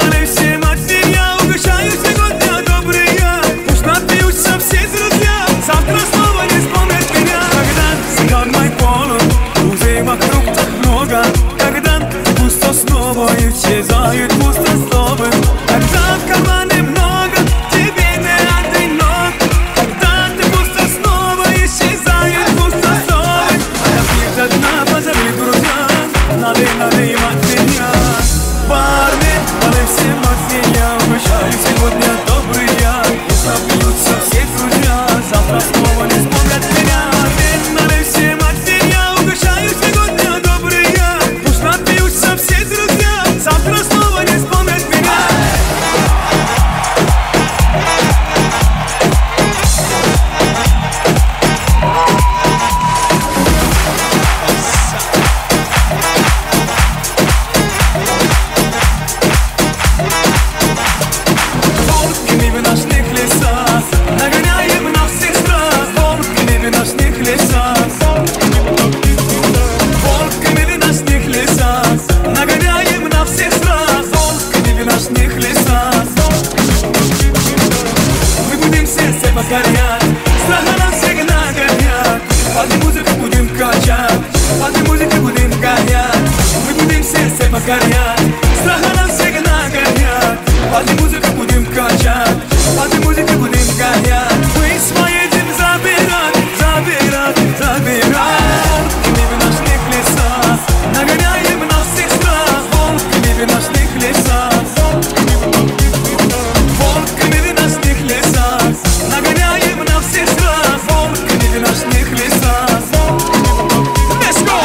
Speaker 7: Алексей Максимов, обещаю сегодня добрый я Пусть напьются все друзья, завтра снова не вспомнят меня Когда стакан мой полон, друзей вокруг так много Когда пусто снова исчезают пустословы Когда в кармане много, тебе не одинок Когда ты пусто снова исчезает пустословы А я пьют одна, позови друзья Налей от меня Парни, Алексей Максимов, обещаю сегодня добрый я Пусть напьются все друзья, завтра снова не вспомнят меня Алексей Максимов, обещаю сегодня добрый я Пусть напьются все друзья, завтра снова не вспомнят меня Волками в ночных лесах Нагоняем на всех страх Волками в ночных лесах Волками в ночных лесах Нагоняем на всех страх Волками в ночных лесах Мы будем сердце покорять Страха нам всех нагонять Под музыку будем качать Под музыку будем гонять Мы будем сердце покорять Страха нам всех нагонять Под музыку будем качать Под музыку будем гонять Мы поедем забирать, забирать, забирать Волками в ночных лесах Нагоняем на всех страх Волками в ночных лесах Волками в ночных лесах Нагоняем на всех страх Волками в ночных лесах Let's go!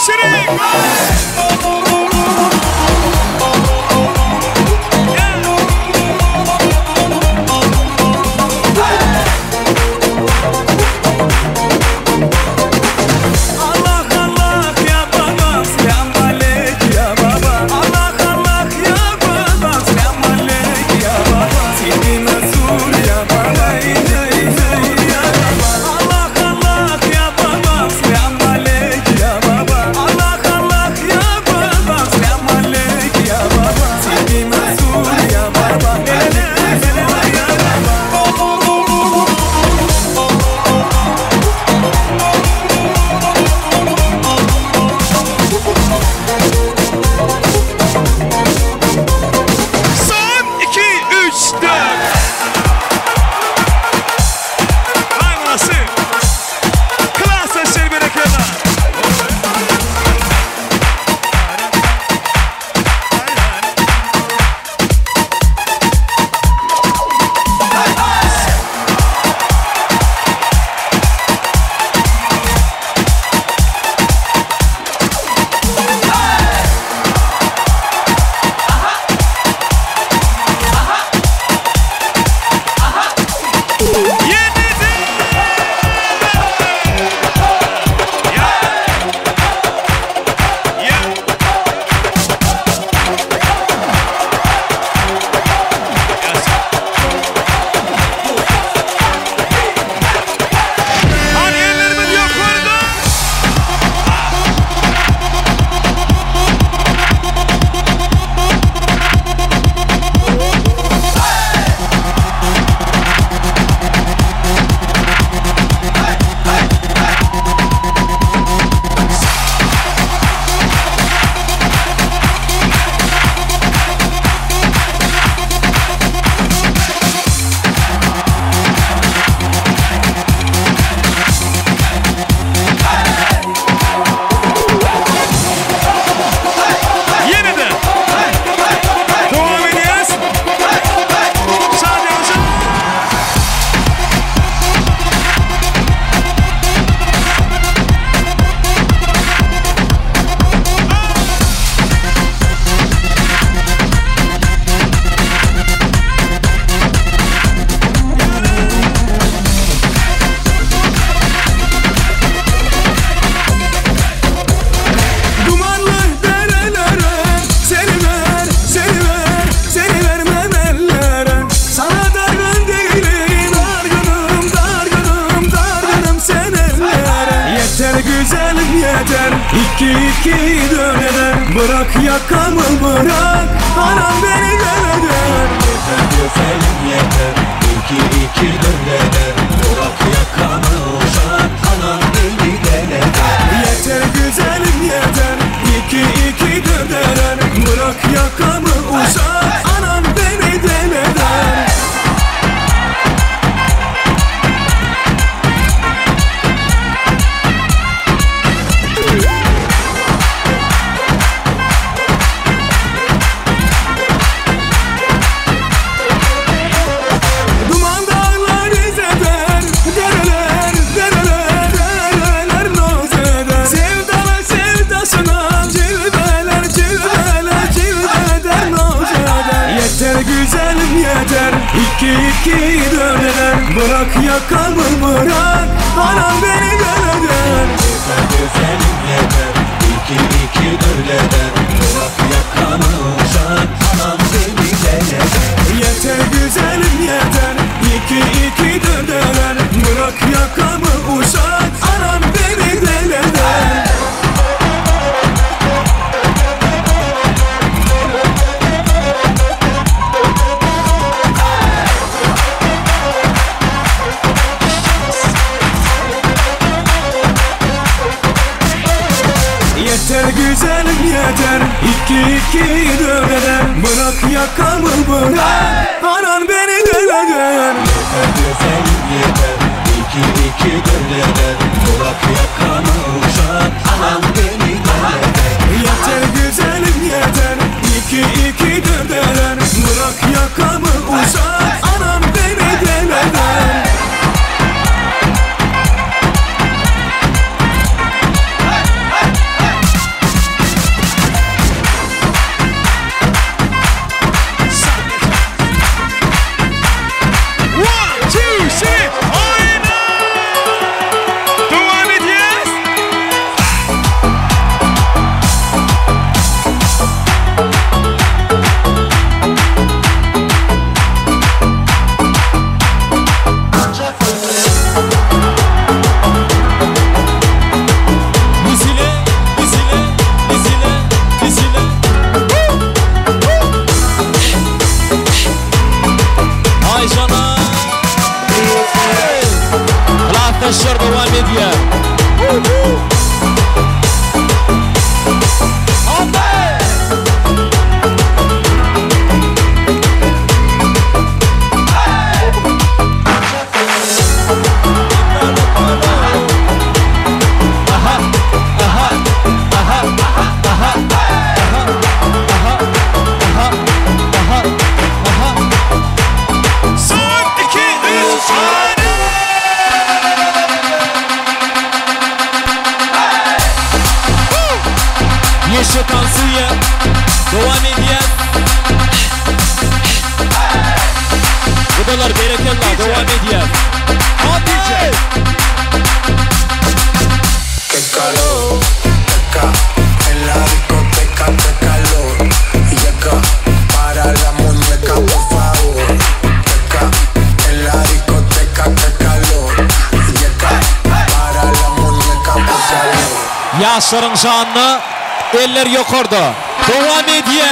Speaker 3: Şirin.
Speaker 2: İki döneden bırak yakamı bırak anam beni döneden yeter güzelim yeter iki döneden bırak yakamı uzak anam beni döneden yeter güzelim yeter iki döneden bırak yakamı uzak anam beni döneden güzelim yeter iki döneden bırak yakamı bırak anam beni döneden yeter güzelim yeter iki döneden bırak yakamı uzak anam beni döneden yeter güzelim yeter iki döneden bırak yakamı uzak anam beni döneden yeter güzelim yeter iki döneden bırak yakamı bırak anan beni döneden yeter güzelim yeter iki döneden bırak yakamı uzak anan beni döneden yeter güzelim yeter iki döneden bırak yakamı uzak anan beni döneden
Speaker 1: Yeşil Tansu'ya devam ediyor. Budalar bereketle devam ediyor. Hadi.
Speaker 10: Que calor, acá en la discoteca, que calor. Y acá para la muñeca, por favor. Acá en la discoteca, que calor. Y acá para la muñeca, por calor.
Speaker 1: Yaşar'ın şanını eller yukarıda. Devam ediyor.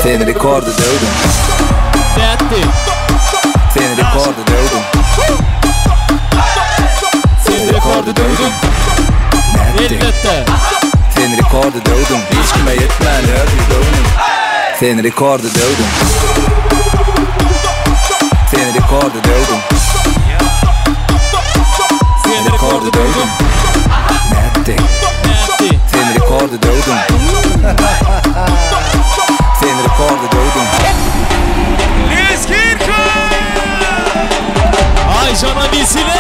Speaker 10: Sen rekordu dövdüm.
Speaker 1: Betti.
Speaker 10: Sen rekordu dövdüm.
Speaker 1: Sen rekordu dövdüm. Elbette.
Speaker 10: Sen rekordu dövdüm. Hiç kime yetmez öyle dövdüm. Sen rekordu dövdüm. Sen rekordu dövdüm.
Speaker 1: Sen rekordu dövdüm.
Speaker 10: Netti. Sen rekordu dövdüm. Sen rekordu dövdüm.
Speaker 1: Ay cana bisile.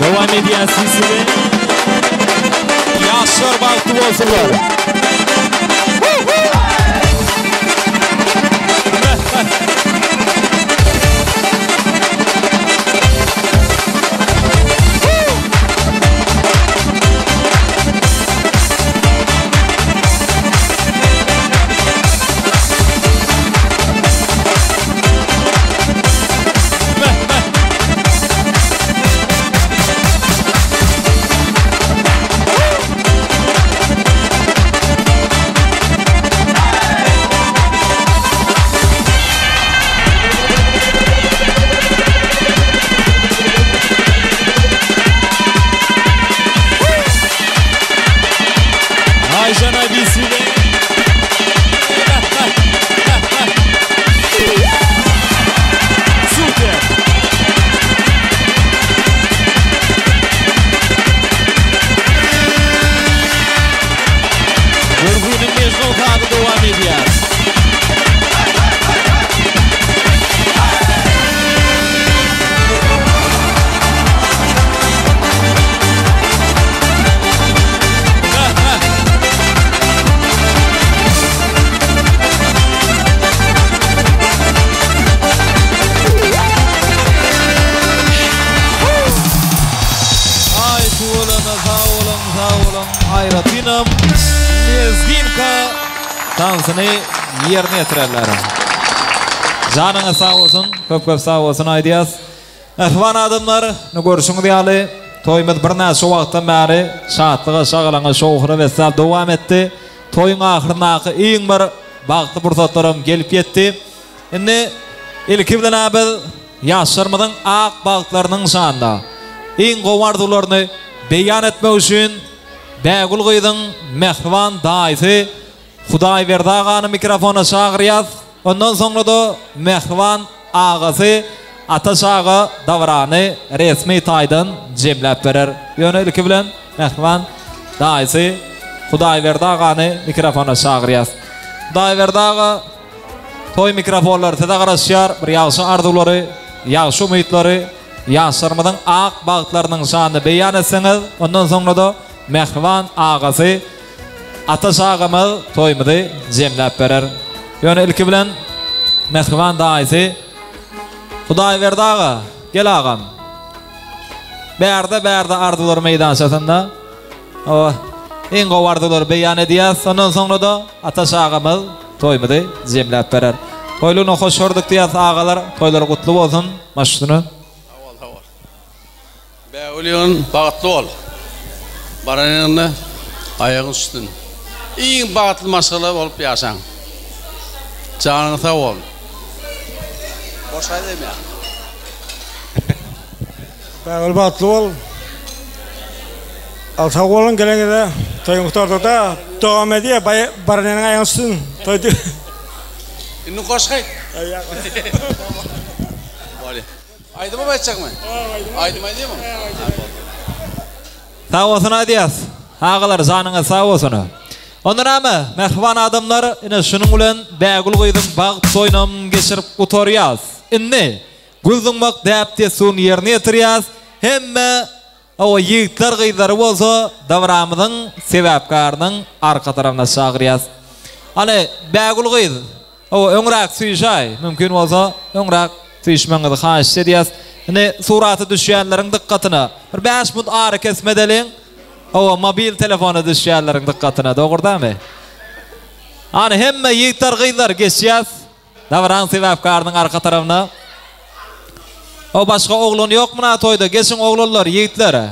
Speaker 1: Devam ediyor silsile. Yaşar baktı olsunlar. yerine yetirerler. Canına sağ olsun, köp sağ olsun aydiyaz. Ehvan adamlar, ne görüşün diyali, toyumuz bir näçe wagtdan bäri şatlyga, şagalaňa, şowhura we sal dowam etdi. Toyun ahyryndaky iň bir bagty pursatlarym gelip ýetdi. Indi ilki bilen abel ýaşarmyň ak bagtlarynyň şanda iň gowardylaryny beýan etmek üçin Bägul gyýdyň mehriban daýsy Hudaýberdi agany mikrofona çagyrýar. Ondan soňra da mehriban agasy Ataşaga davrany resmi taýdan jemläp berer. Ýöne ilki bilen mehriban daýsy Hudaýberdi agany mikrofona çagyrýar. Hudaýberdi aga toy mikrofonlar teda garaşýar, bir ýaşy ardulary, ýaşy umytlary, ýaşarmyň ak bagtlarynyň şanyny beýan etseňiz, ondan soňra da mehriban agasy Ataşagamy toýmudy jemläp berer. Ýöne ilki bilen mehriban daýsy Hudaýberdi aga, gel agam. Bärde ardular meýdançasynda. O iň gowardylar beýan edýär, ondan soňra da Ataşagamy toýmudy jemläp berer. Toýluny hoş gördük diýär agalar, toýlar gutly bolsun. Maşdyny.
Speaker 11: Bägulýan bagtly bol. Baranyny aýagyň üstün. Iň bagtly maşgala bolup ýaşaň. Janyň sag bol. Boş aýdym.
Speaker 6: Bägul bagtly bol. Al sag bolan gelende toýuň tutarda dowam edýär, baranyny aýagyň üstün. Toýdy.
Speaker 11: Indi koşkayt. Vale. Aydıma başlayacakmı? Aydıma değil mi?
Speaker 1: Sağ olsun aydiyaz. Ağalar canına sağ olsun. Ondan ama mehriban adamlar ine şunun bilen Bägul gyýdyň bagt toýnam geçirip oturýas. Indi gülüň bak däpde sun ýerine ýetirýas. Hemme o ýigitler gyýdary bolsa dawramynyň sebäpkarynyň arka tarabyna çagyrýas. Ana Bägul gyýdy. O öňrak süýşäy, mümkin bolsa öňrak süýşmeňizi haýyş edýäs. Ine suraty düşýänleriň dikkatyna bir 5 minut ara kesmedeliň. O mobil telefona düşýänleriň dikkatyna, dogurdamy? Ana hemme ýigitler gyýdlar geçýäs. Dawran sebäpkarynyň arka tarabyna. O başga oglan ýokmu na toýda? Geçin oglanlar, ýigitler.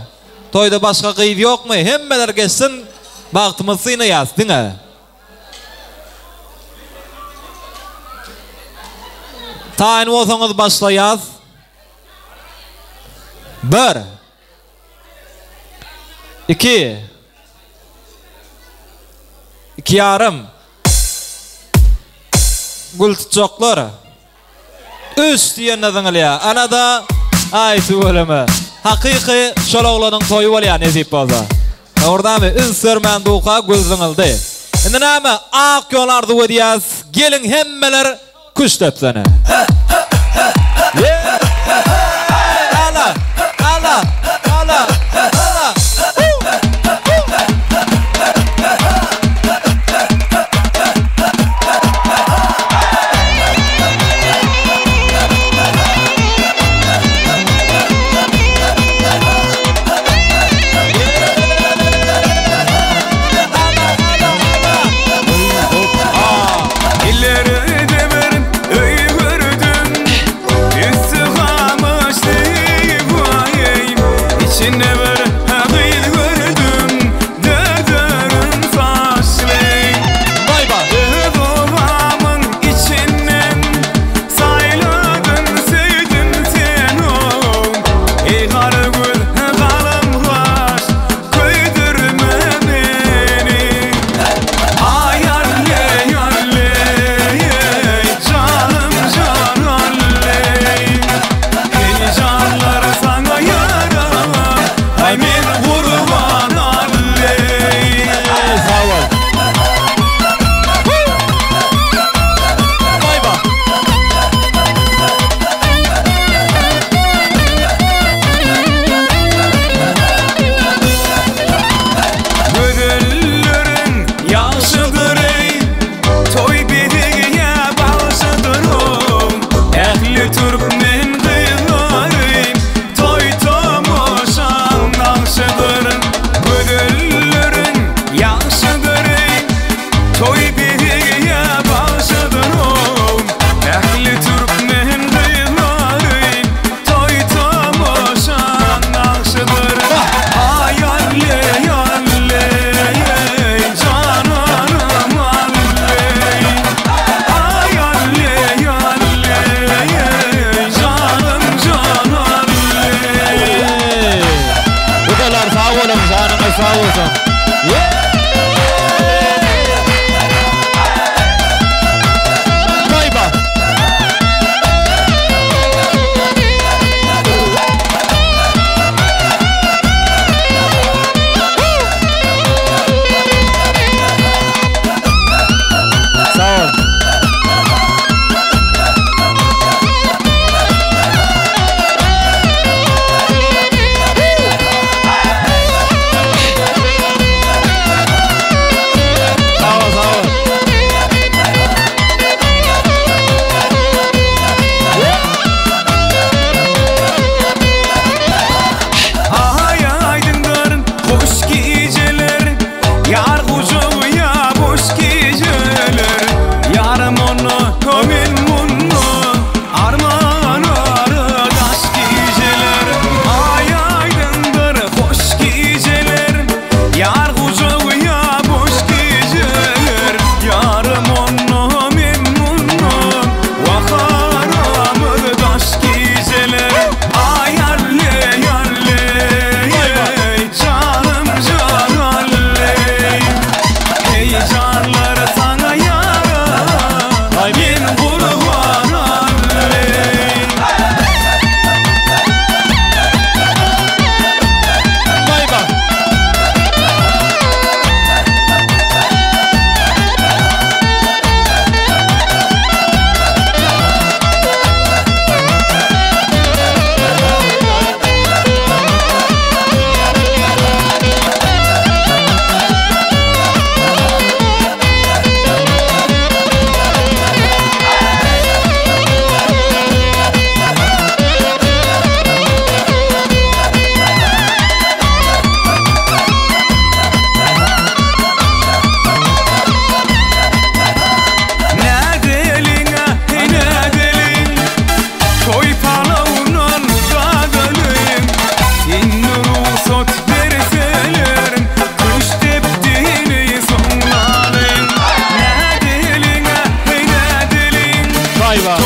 Speaker 1: Toýda başga gyýdy ýokmu? Hemmeler geçsin, bagtymyz synaýas, diňe? Taýyn bolsaňyz başlaýas. 1 2 2 yarım Gültçoklar 3 diýenlerden alýa. Ana da aýsy bolamy. Hakyky şol oglanyň toýu bolýar nezip bolsa. Ordamy ünsürmän duqa gözüňildi. Indi näme ak ýolardy wedýäs. Gelin hemmeler kuş tepsene. Ala, ala, ala, ala.
Speaker 2: İlleri demerin, öy gördüm.
Speaker 1: Ayva.